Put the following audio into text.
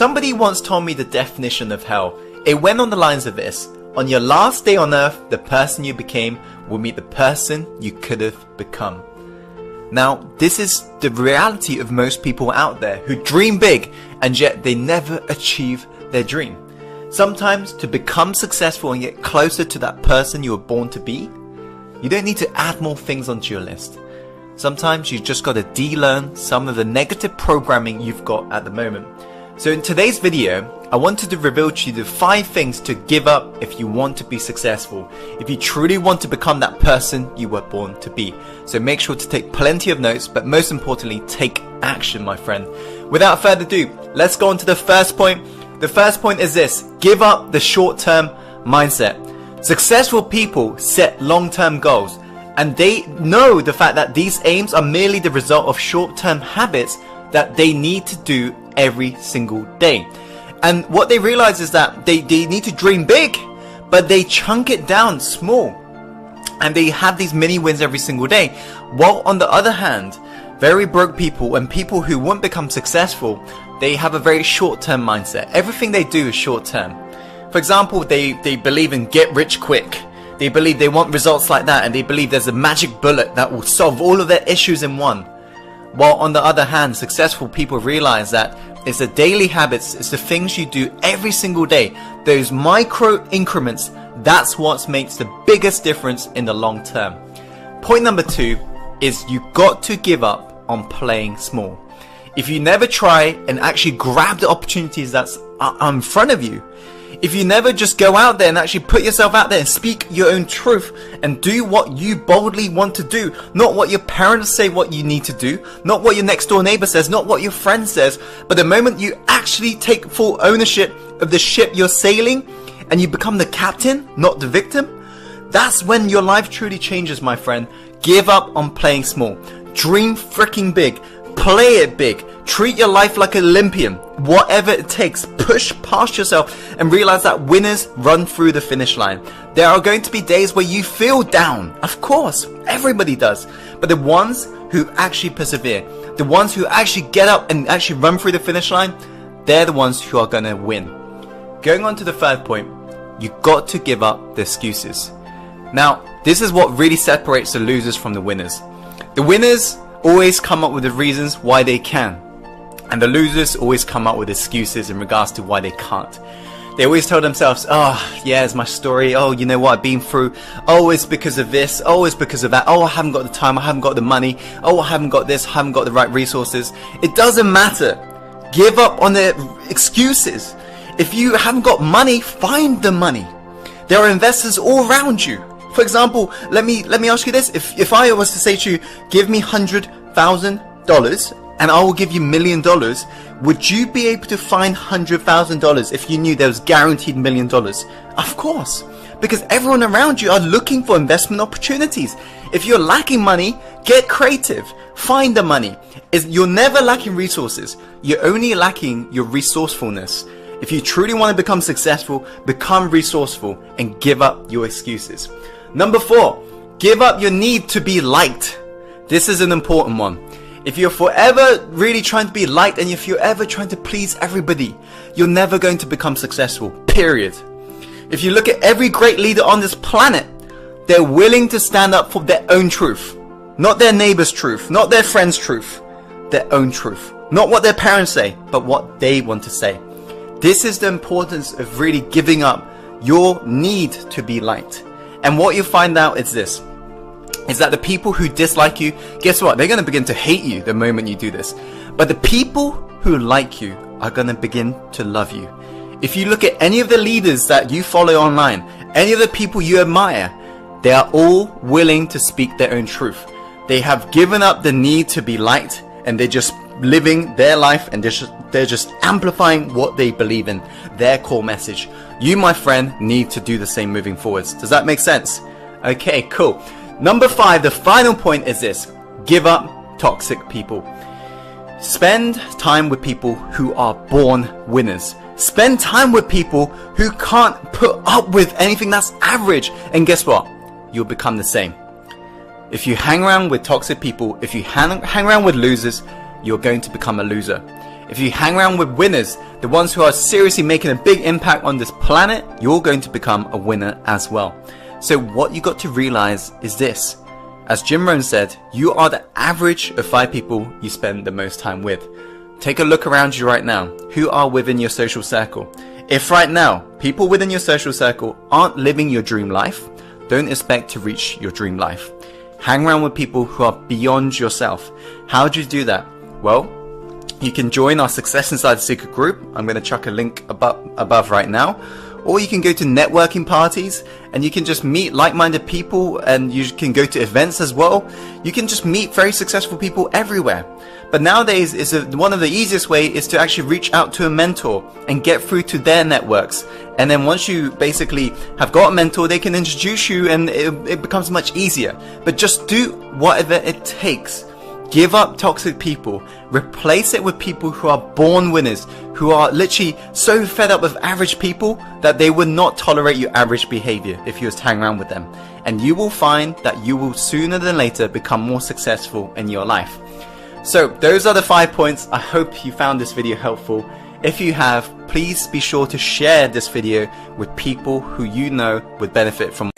Somebody once told me the definition of hell. It went on the lines of this: on your last day on earth, the person you became will meet the person you could have become. Now, this is the reality of most people out there who dream big and yet they never achieve their dream. Sometimes to become successful and get closer to that person you were born to be, you don't need to add more things onto your list. Sometimes you just got to de-learn some of the negative programming you've got at the moment. So in today's video, I wanted to reveal to you the 5 things to give up if you want to be successful, if you truly want to become that person you were born to be. So make sure to take plenty of notes, but most importantly, take action, my friend. Without further ado, let's go on to the first point. The first point is this: give up the short-term mindset. Successful people set long-term goals, and they know the fact that these aims are merely the result of short-term habits that they need to do every single day. And what they realize is that they need to dream big, but they chunk it down small, and they have these mini wins every single day. While on the other hand, very broke people and people who won't become successful, they have a very short-term mindset. Everything they do is short-term. For example, they believe in get rich quick. They believe they want results like that, and they believe there's a magic bullet that will solve all of their issues in one. While on the other hand, successful people realize that it's the daily habits, it's the things you do every single day, those micro increments, that's what makes the biggest difference in the long term. Point number 2 is you got to give up on playing small. If you never try and actually grab the opportunities that's in front of you, if you never just go out there and actually put yourself out there and speak your own truth and do what you boldly want to do, not what your parents say what you need to do, not what your next door neighbor says, not what your friend says, but the moment you actually take full ownership of the ship you're sailing and you become the captain, not the victim, that's when your life truly changes, my friend. Give up on playing small. Dream freaking big. Play it big. Treat your life like an Olympian. Whatever it takes, push past yourself and realize that winners run through the finish line. There are going to be days where you feel down. Of course, everybody does. But the ones who actually persevere, the ones who actually get up and actually run through the finish line, they're the ones who are going to win. Going on to the third point, you got to give up the excuses. Now, this is what really separates the losers from the winners. The winners always come up with the reasons why they can, and the losers always come up with excuses in regards to why they can't. They always tell themselves, oh yeah, it's my story, oh you know what I've been through, oh it's because of this, oh it's because of that, oh I haven't got the time, I haven't got the money, oh I haven't got this, I haven't got the right resources. It doesn't matter. Give up on the excuses. If you haven't got money, find the money. There are investors all around you. For example, let me ask you this. If I was to say to you, give me $100,000 and I will give you $1 million, would you be able to find $100,000 if you knew there was guaranteed $1 million? Of course, because everyone around you are looking for investment opportunities. If you're lacking money, get creative. Find the money. You're never lacking resources. You're only lacking your resourcefulness. If you truly want to become successful, become resourceful and give up your excuses. Number 4, give up your need to be liked. This is an important one. If you're forever really trying to be liked and if you're ever trying to please everybody, you're never going to become successful, period. If you look at every great leader on this planet, they're willing to stand up for their own truth. Not their neighbor's truth, not their friend's truth, their own truth. Not what their parents say, but what they want to say. This is the importance of really giving up your need to be liked. And what you find out is this, is that the people who dislike you, guess what? They're going to begin to hate you the moment you do this. But the people who like you are going to begin to love you. If you look at any of the leaders that you follow online, any of the people you admire, they are all willing to speak their own truth. They have given up the need to be liked, and they're just living their life, and they're just amplifying what they believe in, their core message. You, my friend, need to do the same moving forwards. Does that make sense? Okay, cool. Number 5, the final point is this: give up toxic people. Spend time with people who are born winners. Spend time with people who can't put up with anything that's average, and guess what? You'll become the same. If you hang around with toxic people, if you hang around with losers, you're going to become a loser. If you hang around with winners, the ones who are seriously making a big impact on this planet, you're going to become a winner as well. So what you got to realize is this. As Jim Rohn said, you are the average of 5 people you spend the most time with. Take a look around you right now. Who are within your social circle? If right now, people within your social circle aren't living your dream life, don't expect to reach your dream life. Hang around with people who are beyond yourself. How do you do that? Well, you can join our Success Inside the Secret group. I'm going to chuck a link above right now. Or you can go to networking parties and you can just meet like-minded people, and you can go to events as well. You can just meet very successful people everywhere. But nowadays, one of the easiest way is to actually reach out to a mentor and get through to their networks. And then once you basically have got a mentor, they can introduce you, and it becomes much easier. But just do whatever it takes. Give up toxic people, replace it with people who are born winners, who are literally so fed up with average people that they would not tolerate your average behavior if you was to hang around with them. And you will find that you will sooner than later become more successful in your life. So those are the 5 points. I hope you found this video helpful. If you have, please be sure to share this video with people who you know would benefit from